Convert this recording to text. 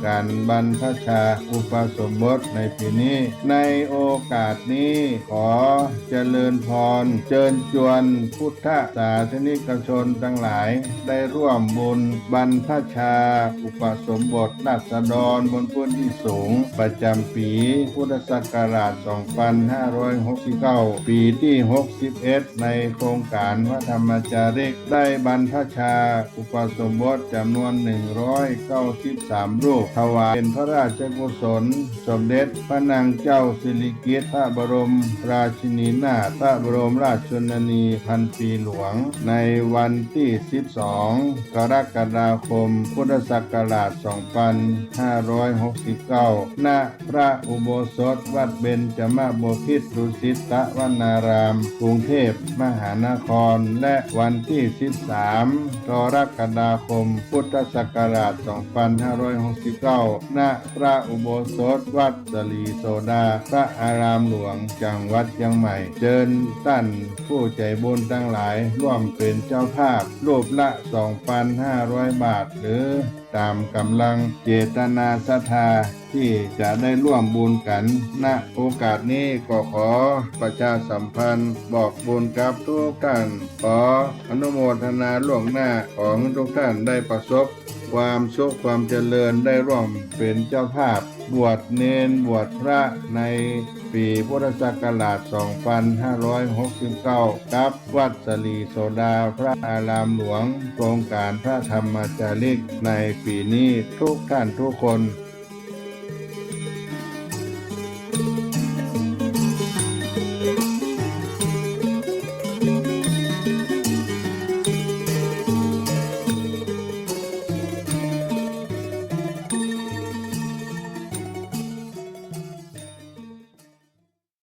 การบรรพชาอุปสมบทในปีนี้ในโอกาสนี้ขอเจริญพรเชิญชวนพุทธศาสนิกชนทั้งหลายได้ร่วมบุญบรรพชาอุปสมบทราษฎรบนพื้นที่สูงประจำปีพุทธศักราช 2569 ปีที่ 61 ในโครงการพระธรรมจาริกได้บรรพชาอุปสมบทจำนวน 193 รูปถวายเป็นพระราชกุศลสมเด็จพระนางเจ้าสิริกิติ์พระบรมราชินีนาถพระบรมราชชนนีพันปีหลวงในวันที่ 12 กรกฎาคม พุทธศักราช 2569 ณ พระอุโบสถวัดเบญจมบพิตรดุสิตวนาราม กรุงเทพมหานคร และวันที่ 13 กรกฎาคม พุทธศักราช 2569 ณ พระอุโบสถวัดสลีโสดา พระอารามหลวง จังหวัดเชียงใหม่ เชิญท่านผู้ใจบุญทั้งหลายร่วมเป็นเจ้าภาพรูปละ 2,500 บาท หรือตามกำลังเจตนาศรัทธาที่จะได้ร่วมบุญกันณโอกาสนี้ก็ขอประชาสัมพันธ์บอกบุญกับทุกท่านขออนุโมทนาล่วงหน้าของทุกท่านได้ประสบความสุขความเจริญได้ร่วมเป็นเจ้าภาพบวชเณรบวชพระในปีพุทธศักราช 2569 กับวัดสลีโสดาพระอารามหลวงโครงการพระธรรมจาริกในปีนี้ทุกท่านทุกคน